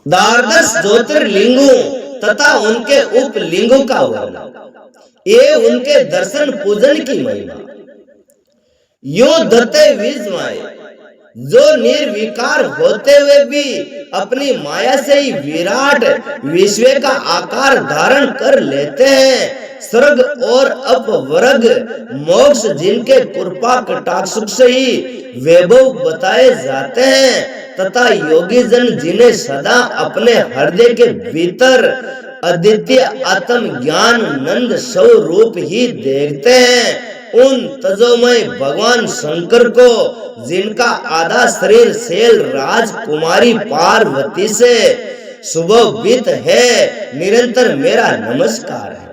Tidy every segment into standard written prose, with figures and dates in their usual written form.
द्वादश ज्योतिर्लिंगों तथा उनके उपलिंगों का वर्णन, ये उनके दर्शन पूजन की महिमा। यो दत्ते विस्मय, जो निर्विकार होते हुए भी अपनी माया से ही विराट विश्व का आकार धारण कर लेते हैं। स्वर्ग और अपवर्ग मोक्ष जिनके कृपा कटाक्ष से ही वैभव बताए जाते हैं तथा योगी जन जिन्हें सदा अपने हृदय के भीतर अद्वितीय आत्म ज्ञान नंद स्वरूप ही देखते हैं, उन तजोमय भगवान शंकर को, जिनका आधा शरीर शैल राजकुमारी पार्वती से सुशोभित है, निरंतर मेरा नमस्कार है।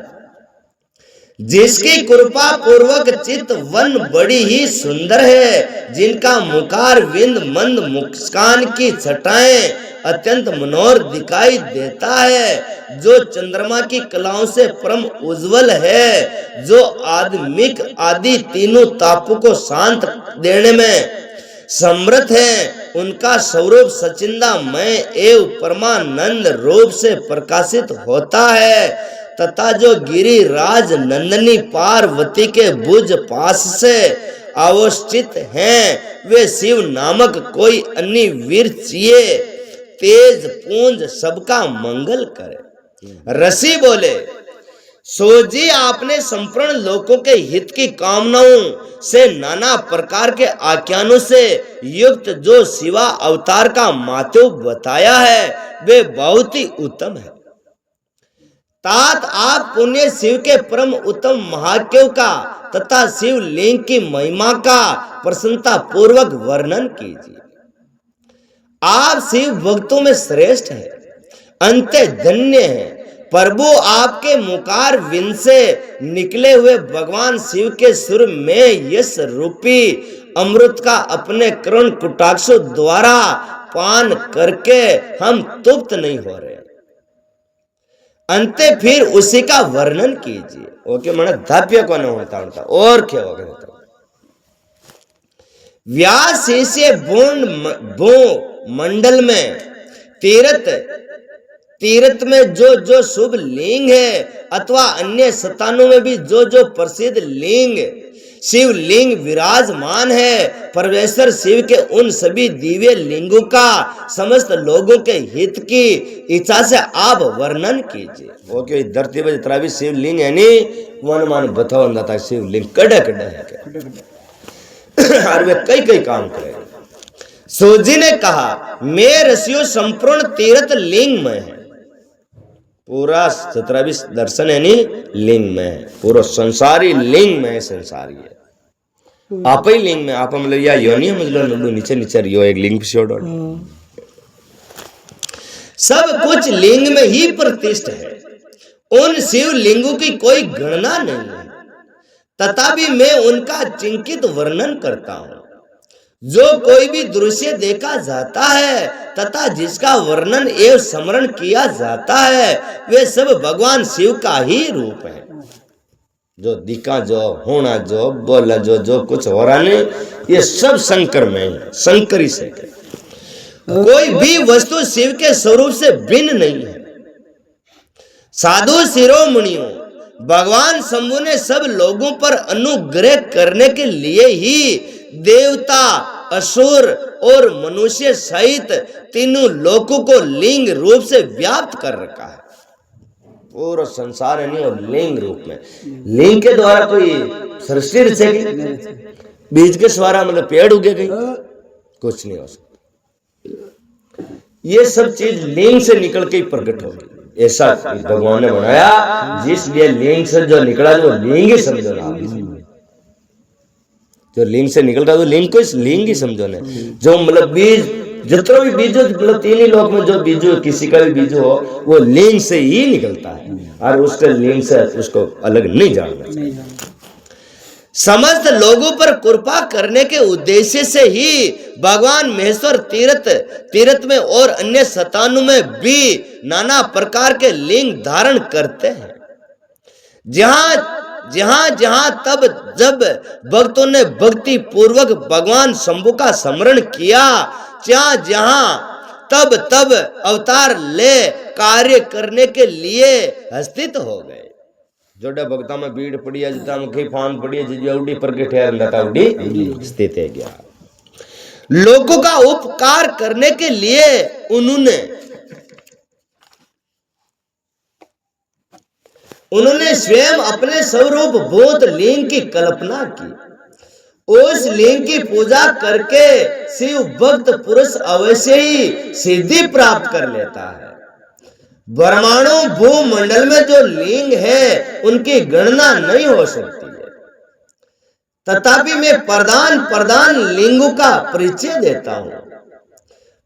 जिसकी कृपा पूर्वक चित वन बड़ी ही सुंदर है, जिनका मुखार विंद मंद मुस्कान की छटाएं अत्यंत मनोहर दिखाई देता है, जो चंद्रमा की कलाओं से परम उज्जवल है, जो आदमिक आदि तीनों तापों को शांत देने में समर्थ है, उनका स्वरूप सचिंदामय एवं परमानंद रूप से प्रकाशित होता है तथा जो गिरिराज नंदनी पार्वती के भुज पास से अवस्थित हैं, वे शिव नामक कोई अन्य वीर चिए तेज पूंज सबका मंगल करे। ऋषि बोले, सो जी आपने संपूर्ण लोगों के हित की कामनाओं से नाना प्रकार के आख्यानों से युक्त जो शिवा अवतार का मातु बताया है, वे बहुत ही उत्तम है। तात आप पुण्य शिव के परम उत्तम महात्म्यों का तथा शिव लिंग की महिमा का प्रसन्नता पूर्वक वर्णन कीजिए। आप शिव भक्तों में श्रेष्ठ हैं, अंत धन्य हैं। प्रभु आपके मुखार विंद से निकले हुए भगवान शिव के सुर में यश रूपी अमृत का अपने करुण कटाक्ष द्वारा पान करके हम तृप्त नहीं हो रहे। अंते फिर उसी का वर्णन कीजिए। ओके मैंने धाप्य को न होता और क्या होगा। व्यास शिष्य भू मंडल में तीर्थ में जो जो शुभ लिंग है अथवा अन्य स्थानों में भी जो जो प्रसिद्ध लिंग शिव लिंग विराजमान है, परमेश्वर शिव के उन सभी दिव्य लिंगों का समस्त लोगों के हित की इच्छा से आप वर्णन कीजिए। ओके धरती पर जितना भी शिव लिंग है नी वन मान बताओ ना शिव लिंग कड़े कड़े है और वे कई कई काम करे। सोजी ने कहा, मैं ऋषियों संपूर्ण तीर्थ लिंग में है, पूरा 17 दर्शन है नी लिंग में है, पूरा संसारी लिंग में है, संसारी है आप ही लिंग में आप मतलब या योनि मतलब नीचे नीचे रियो एक लिंग पिछोड़ सब कुछ लिंग में ही प्रतिष्ठित है। उन शिव लिंगों की कोई गणना नहीं है, तथापि मैं उनका चिंकित वर्णन करता हूँ। जो कोई भी दृश्य देखा जाता है तथा जिसका वर्णन एवं स्मरण किया जाता है, वे सब भगवान शिव का ही रूप है। जो दिखा जो होना जो बोला जो कुछ हो रहा नहीं, ये सब शंकर में है, शंकरी से कोई भी वस्तु शिव के स्वरूप से भिन्न नहीं है। साधु शिरोमणियों, भगवान शंभु ने सब लोगों पर अनुग्रह करने के लिए ही देवता असुर और मनुष्य सहित तीनों लोकों को लिंग रूप से व्याप्त कर रखा है। पूरा संसार है नहीं और लिंग रूप में, लिंग के द्वारा कोई सृष्टि रचेगी, बीज के सवारा मतलब पेड़ उगेगी, कुछ नहीं हो सकता। ये सब चीज लिंग से निकल के ही प्रकट होगी, ऐसा भगवान ने बनाया। जिसलिए लिंग से जो निकला वो लिंग ही समझो ना, जो लिंग से निकल रहा है तो लिंग को इस लिंग ही समझो ना। जो मतलब बीज जितना भी बीज मतलब तीन ही लोक में जो बीज किसी का भी बीज हो वो लिंग से ही निकलता है और उसके लिंग से उसको अलग नहीं जानना चाहिए। समस्त लोगों पर कृपा करने के उद्देश्य से ही भगवान महेश्वर तीर्थ में और अन्य स्थानों में भी नाना प्रकार के लिंग धारण करते हैं। जहां तब जब भक्तों ने भक्ति पूर्वक भगवान शंभु का स्मरण किया, जहां तब तब अवतार ले कार्य करने के लिए हस्तित हो गए। जोड़े भक्ता में भीड़ पड़ी है, जितना में कई फान पड़ी है, जिजौड़ी पर के ठहर रहता उड़ी स्थित है गया। लोगों का उपकार करने के लिए उन्होंने स्वयं अपने स्वरूप भूत लिंग की कल्पना की। उस लिंग की पूजा करके शिव भक्त पुरुष अवश्य ही सिद्धि प्राप्त कर लेता है। ब्रह्मांडों भूमंडल में जो लिंग है उनकी गणना नहीं हो सकती है, तथापि मैं प्रधान लिंगों का परिचय देता हूं।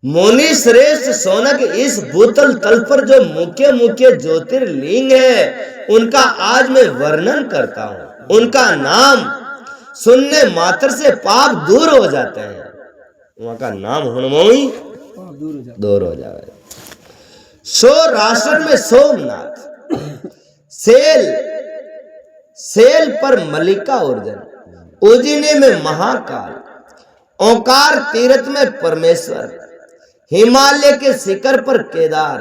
मुनि श्रेष्ठ सोनक, इस भूतल तल पर जो मुख्य मुख्य ज्योतिर्लिंग है उनका आज मैं वर्णन करता हूं। उनका नाम सुनने मात्र से पाप दूर हो जाते हैं। वहां का नाम हनुमोई दूर हो जाए। सौराष्ट्र में सोमनाथ, सेल पर मल्लिकार्जुन, उज्जैनी में महाकाल, ओंकार तीर्थ में परमेश्वर, हिमालय के शिखर पर केदार,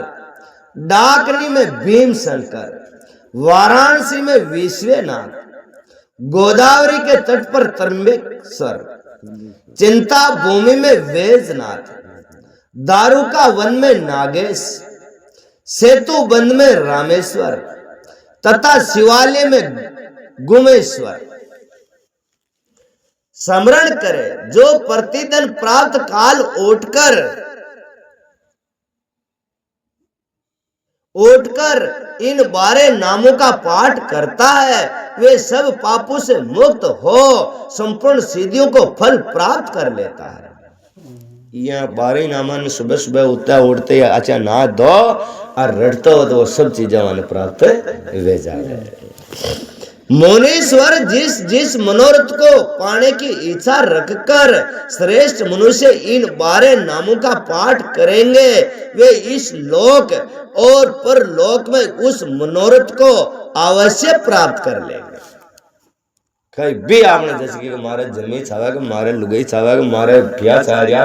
डाकनी में भीम शंकर, वाराणसी में विश्वनाथ, गोदावरी के तट पर त्र्यंबकेश्वर, चिंता भूमि में वैजनाथ, दारुका वन में नागेश, सेतु बंद में रामेश्वर तथा शिवालय में गुमेश्वर। स्मरण करे, जो प्रतिदिन प्रातः काल उठकर इन 12 नामों का पाठ करता है, वे सब पापों से मुक्त हो संपूर्ण सिद्धियों को फल प्राप्त कर लेता है। यह 12 नामा ने सुबह सुबह उठते अच्छा ना दो और रटते हो तो सब चीजें मन प्राप्त वे जाए। मुनीश्वर जिस मनोरथ को पाने की इच्छा रखकर श्रेष्ठ मनुष्य इन 12 नामों का पाठ करेंगे, वे इस लोक और परलोक में उस मनोरथ को अवश्य प्राप्त कर लेंगे। कहीं भी आपने जैसे कि मारे जमी छावा के मारे लुगाई छावा के मारे भैया छाया,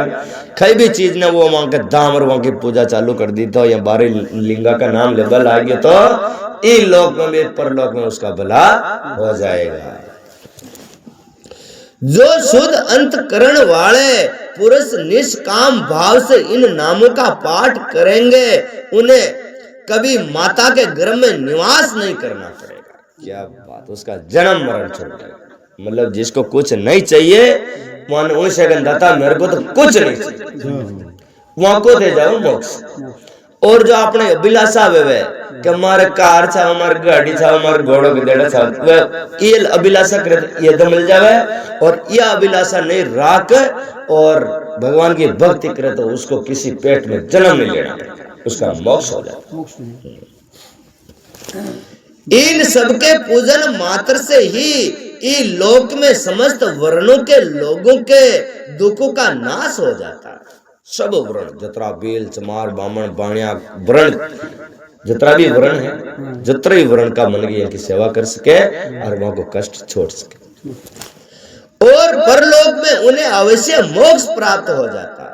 कहीं भी चीज ने वो वहां के दाम और वहां की पूजा चालू कर दी तो या 12 लिंगा का नाम लेबल आ गया तो इन लोक में भी परलोक में उसका भला हो जाएगा। जो शुद्ध अंतकरण वाले पुरुष निष्काम भाव से इन नामों का पाठ करेंगे, उन्हें कभी माता के गर्भ में निवास नहीं करना पड़ेगा। क्या बात, उसका जन्म मरण छूट जाएगा। मतलब जिसको कुछ नहीं चाहिए मान उनसे दाता मेरे को तो कुछ नहीं चाहिए, वहां को दे जाओ मोक्ष। और जो अपने अभिलाषा वे कि हमारे कार था, हमारे गाड़ी था, हमारे घोड़ों के देड़ा था, वह ये अभिलाषा करे ये तो मिल जावे। और यह अभिलाषा नहीं राख और भगवान की भक्ति करे तो उसको किसी पेट में जन्म नहीं लेना, उसका मोक्ष हो जाए। इन सबके पूजन मात्र से ही इस लोक में समस्त वर्णों के लोगों के दुखों का नाश हो जाता है। सब वर्ण जतरा बेल चमार बामण बाणिया वर्ण जतरा भी वर्ण है, जतरा ही वर्ण का मन की सेवा कर सके और वहां को कष्ट छोड़ सके और परलोक में उन्हें अवश्य मोक्ष प्राप्त हो जाता है।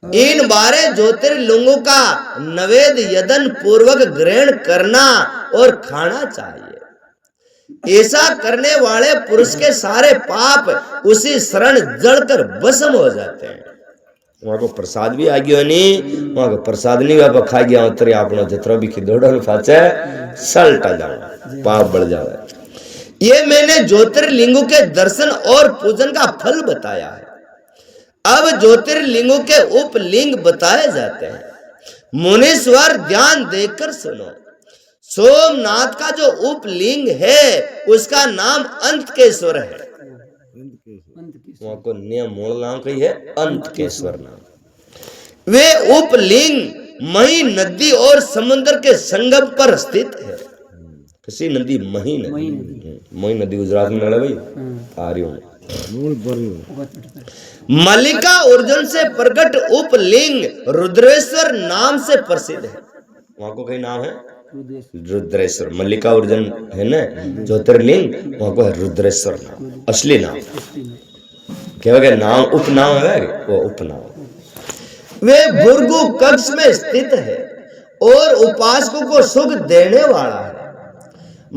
इन 12 ज्योतिर्लिंगों का नैवेद्य यदन पूर्वक ग्रहण करना और खाना चाहिए। ऐसा करने वाले पुरुष के सारे पाप उसी शरण जड़कर भस्म हो जाते हैं। वहां को प्रसाद भी आ गयो नहीं, वहां को प्रसाद नहीं आप खा गया उतरे अपना जितना भी खिदोड़ा फाचे सल्टा जाओ पाप बढ़ जाए। ये मैंने ज्योतिर्लिंगों के दर्शन और पूजन का फल बताया है। अब ज्योतिर्लिंगों के उपलिंग बताए जाते हैं। मुनीश्वर ध्यान देकर सुनो। सोमनाथ का जो उपलिंग है उसका नाम अंतकेश्वर है। वहां को नियम मूल नाम कही है अंतकेश्वर नाम। वे उपलिंग मही नदी और समुद्र के संगम पर स्थित है। किसी नदी मही नदी गुजरात में लड़े भाई आ रही हूं। मल्लिकार्जुन से प्रकट उपलिंग रुद्रेश्वर नाम से प्रसिद्ध है। वहां को कई नाम है रुद्रेश्वर। मल्लिकार्जुन है ना ज्योतिर्लिंग, वहां को है रुद्रेश्वर नाम, असली नाम क्या नाम उपनाम है वो उपनाम। वे भृगु कक्ष में स्थित है और उपासकों को सुख देने वाला है।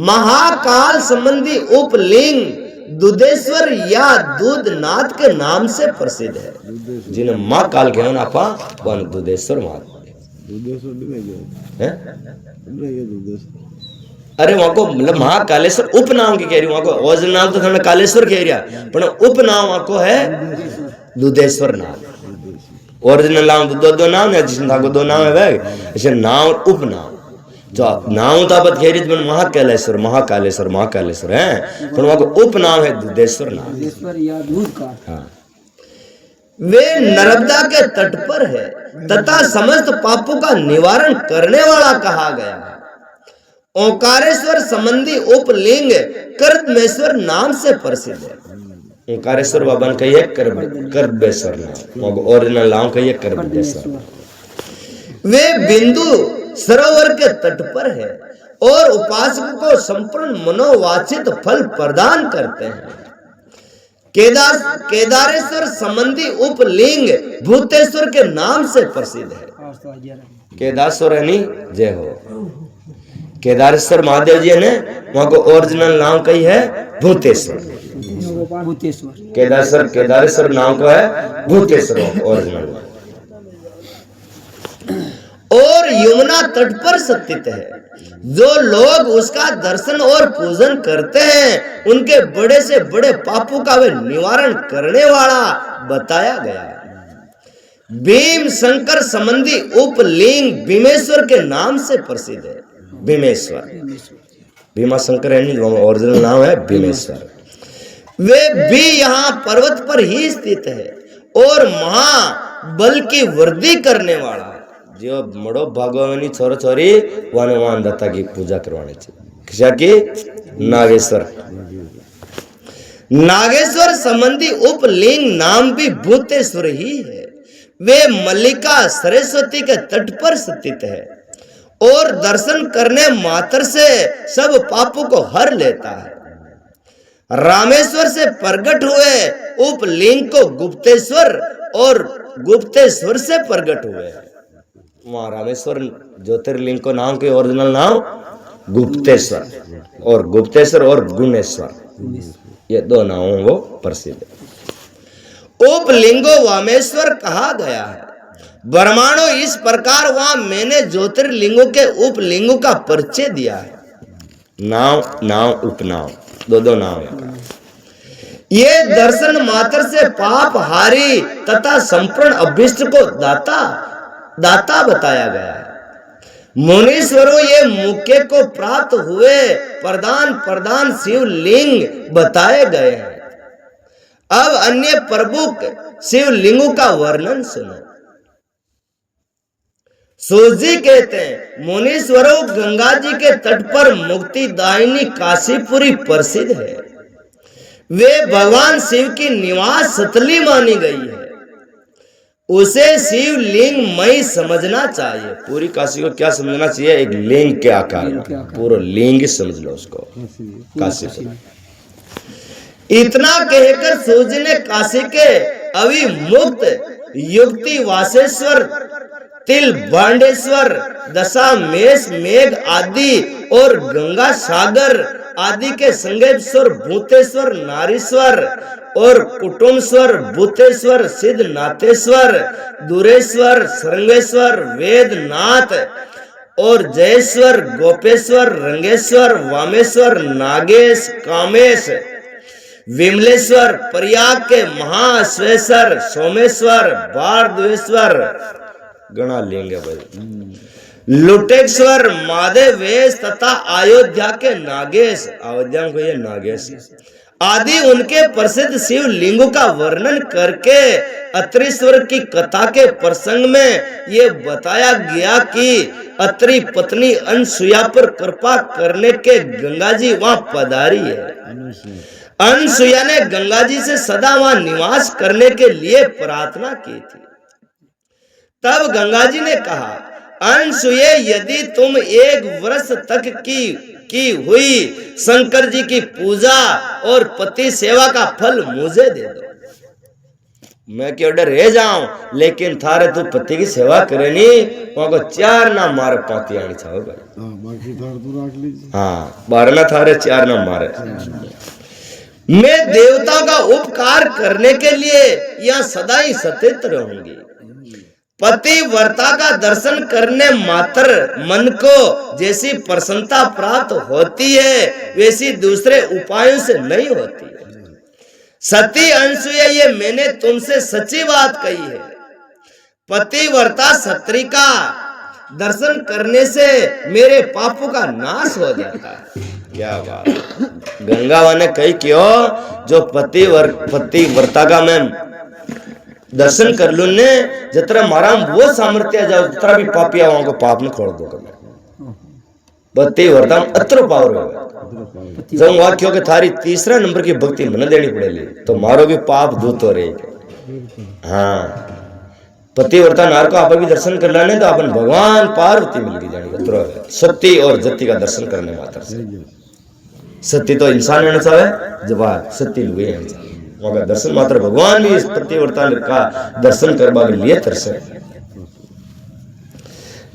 महाकाल संबंधी उपलिंग दुधेश्वर या दूधनाथ के नाम से प्रसिद्ध है। जिन्हें माँ काल के आपा वन दुधेश्वर माता अरे वहां को मतलब महाकालेश्वर उपनाम की कह रही हूं, वहां को ओरिजिनल नाम तो थोड़ा कालेश्वर कह रहा, पर उपनाम वहां को है दुधेश्वर नाम। ओरिजिनल नाम तो दो नाम है, जिसमें दो नाम है वह ऐसे नाम और उपनाम। जो नाम ताबत कह रही महाकालेश्वर महाकालेश्वर महाकालेश्वर है, पर वहां को उपनाम है दुधेश्वर नाम। हाँ, वे नर्मदा के तट पर है तथा समस्त पापों का निवारण करने वाला कहा गया है। ओंकारेश्वर संबंधी उपलिंग कर्दमेश्वर नाम से प्रसिद्ध है। ओंकारेश्वर बाबा ने कही है कर्दमेश्वर नाम, ओरिजिनल नाम कही है कर्दमेश्वर। वे बिंदु सरोवर के तट पर है और उपासकों को संपूर्ण मनोवांछित फल प्रदान करते हैं। केदारेश्वर संबंधी उपलिंग भूतेश्वर के नाम से प्रसिद्ध है। केदारेश्वर यानी जय हो। केदारेश्वर महादेव जी ने वहां को ओरिजिनल नाम कही है भूतेश्वर। केदारेश्वर नाम को है भूतेश्वर ओरिजिनल। और यमुना तट पर स्थित है। जो लोग उसका दर्शन और पूजन करते हैं उनके बड़े से बड़े पापों का वे निवारण करने वाला बताया गया है। भीम शंकर संबंधी उपलिंग भीमेश्वर के नाम से प्रसिद्ध है। भीमेश्वर भीमा शंकर ओरिजिनल नाम है भीमेश्वर। वे भी यहाँ पर्वत पर ही स्थित है और महाबल की वृद्धि करने वाला है। जो मड़ो भागवानी छोरो छोरी वाने वान दत्ता की पूजा करवाने चाहिए की नागेश्वर। नागेश्वर संबंधी उपलिंग नाम भी भूतेश्वर ही है। वे मल्लिका सरस्वती के तट पर स्थित है और दर्शन करने मात्र से सब पापों को हर लेता है। रामेश्वर से प्रकट हुए उपलिंग को गुप्तेश्वर और गुप्तेश्वर से प्रकट हुए। वहां रामेश्वर ज्योतिर्लिंग को नाम के ओरिजिनल नाम गुप्तेश्वर और गुणेश्वर, ये दो नामों वो प्रसिद्ध है। उपलिंगो वामेश्वर कहा गया है। ब्रह्मांडो इस प्रकार वहां मैंने ज्योतिर्लिंगों के उपलिंगों का परिचय दिया है। नाम उपनाम दो नाम है। ये दर्शन मात्र से पाप हारी तथा संपूर्ण अभिष्ट को दाता बताया गया है। मुनीश्वरों ये मुख्य को प्राप्त हुए प्रधान शिवलिंग बताए गए हैं। अब अन्य प्रमुख शिवलिंगों का वर्णन सुनो। सूजी कहते हैं मुनीश्वरों गंगा जी के तट पर मुक्तिदायिनी काशीपुरी प्रसिद्ध है। वे भगवान शिव की निवास स्थली मानी गई है। उसे शिवलिंग मई समझना चाहिए। पूरी काशी को क्या समझना चाहिए? एक लिंग के आकार में, पूरा लिंग समझ लो उसको काशी। इतना कहकर सूर्य ने काशी के अविमुक्त युक्ति वासेश्वर तिल भांडेश्वर दशामेश मेघ आदि और गंगा सागर आदि के संगेश्वर भूतेश्वर नारीश्वर और कुटुम्बेश्वर भूतेश्वर सिद्धनाथेश्वर दुरेश्वर श्रृंगेश्वर वेदनाथ और जयेश्वर गोपेश्वर रंगेश्वर वामेश्वर नागेश कामेश विमलेश्वर प्रयाग के महाश्वेश्वर सोमेश्वर भारद्वेश्वर गणा लेंगे भाई लुटेश्वर माधवेश तथा अयोध्या के नागेश, अयोध्या को ये नागेश आदि उनके प्रसिद्ध शिव लिंगों का वर्णन करके अत्रीश्वर की कथा के प्रसंग में ये बताया गया कि अत्रि पत्नी अनसुया पर कृपा करने के गंगा जी वहां पधारी है। अनसुया ने गंगा जी से सदा वहां निवास करने के लिए प्रार्थना की थी। तब गंगा जी ने कहा, अनसुये यदि तुम एक वर्ष तक की हुई शंकर जी की पूजा और पति सेवा का फल मुझे दे दो। मैं क्यों डर रह जाऊं, लेकिन थारे तू पति की सेवा करे नहीं वहां को 4 ना मार पाती आनी चाहो भाई। बाकी थार तो रख लीजिए। हाँ 12 ना थारे 4 ना मारे। मैं देवता का उपकार करने के लिए यहाँ सदा ही सचेत रहूंगी। पतिव्रता का दर्शन करने मात्र मन को जैसी प्रसन्नता प्राप्त होती है वैसी दूसरे उपायों से नहीं होती है। सती अनसुया, ये मैंने तुमसे सच्ची बात कही है। पतिव्रता स्त्री का दर्शन करने से मेरे पापों का नाश हो जाता है। क्या बात। गंगा ने कही क्यों, जो पतिव्रता का मैं दर्शन कर लू ने जतरा मारा वो सामर्थ्य जाओ जतरा भी पापी आओ को पाप न खोल दो पतिव्रता अत्र पावर हो जब वाक्यों के थारी तीसरा नंबर की भक्ति मन देनी पड़ेगी तो मारो भी पाप दूत हो रही। हाँ पतिव्रता नार को आप भी दर्शन कर लाने तो अपन भगवान पार्वती मिल गई जानी सती और जति का दर्शन करने मात्र से। सती तो इंसान होना चाहिए जवाब सती लुए वहां दर्शन मात्र भगवान भी इस पतिव्रता का दर्शन करवा के लिए तरसे।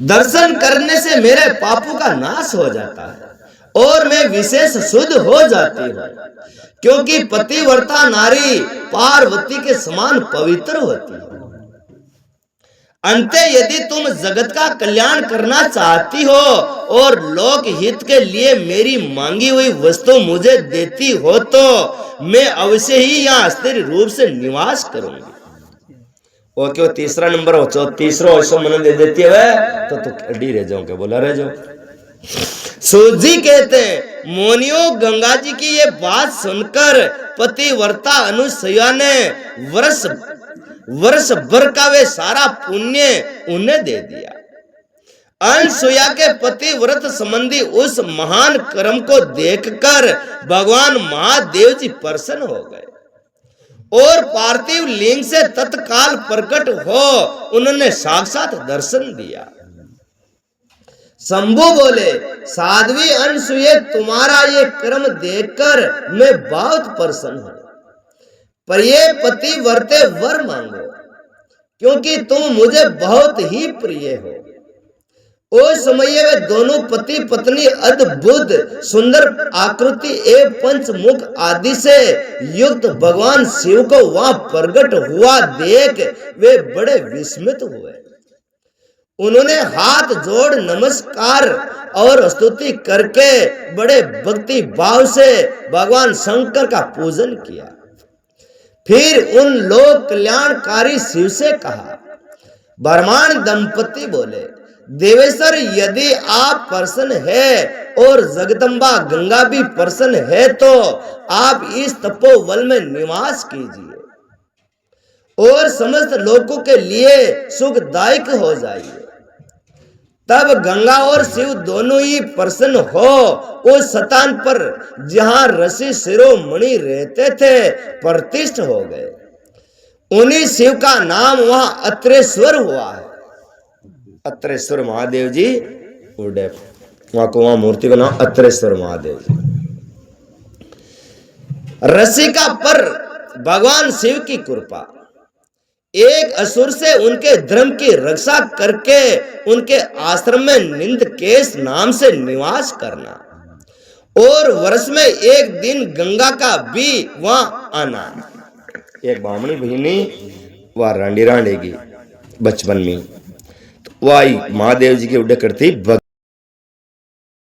दर्शन करने से मेरे पापों का नाश हो जाता है और मैं विशेष शुद्ध हो जाती हूँ, क्योंकि पतिव्रता नारी पार्वती के समान पवित्र होती है। अंत यदि तुम जगत का कल्याण करना चाहती हो और लोक हित के लिए मेरी मांगी हुई वस्तु मुझे देती हो तो मैं अवश्य ही यहाँ स्थिर रूप से निवास करूंगी। और क्यों तीसरा नंबर हो तीसरा ऐसा मन दे देती है तो तू अड्डी रह जाओ, क्या बोला रह जाओ। सूजी कहते हैं मोनियो गंगा जी की ये बात सुनकर पतिव्रता अनुसुईया ने वर्ष भर का वे सारा पुण्य उन्हें दे दिया। अनसुईया के पतिव्रत संबंधी उस महान कर्म को देखकर भगवान महादेव जी प्रसन्न हो गए और पार्थिव लिंग से तत्काल प्रकट हो उन्होंने साक्षात दर्शन दिया। शंभु बोले साध्वी अनसुईया तुम्हारा ये कर्म देखकर मैं बहुत प्रसन्न हूं, पर ये पतिव्रते वर मांगो क्योंकि तुम मुझे बहुत ही प्रिय हो। उस समय वे दोनों पति पत्नी अद्भुत सुंदर आकृति एवं पंचमुख आदि से युक्त भगवान शिव को वहां प्रकट हुआ देख वे बड़े विस्मित हुए। उन्होंने हाथ जोड़ नमस्कार और स्तुति करके बड़े भक्ति भाव से भगवान शंकर का पूजन किया। फिर उन लोक कल्याणकारी शिव से कहा। ब्रह्मांड दंपति बोले देवेश्वर यदि आप प्रसन्न है और जगदम्बा गंगा भी प्रसन्न है तो आप इस तपोवन में निवास कीजिए और समस्त लोगों के लिए सुखदायक हो जाइए। तब गंगा और शिव दोनों ही प्रसन्न हो उस स्थान पर जहां ऋषि शिरोमणि रहते थे प्रतिष्ठ हो गए। उन्हीं शिव का नाम वहां अत्रेश्वर हुआ है। अत्रेश्वर महादेव जी उड़े वहां को वहां मूर्ति का नाम अत्रेश्वर महादेव जी। ऋषि का पर भगवान शिव की कृपा एक असुर से उनके धर्म की रक्षा करके उनके आश्रम में निंदकेश नाम से निवास करना और वर्ष में एक दिन गंगा का भी वहां आना। एक बामणी बहिनी वह रांडी रांडेगी बचपन में तो वही महादेव जी की उड़े करती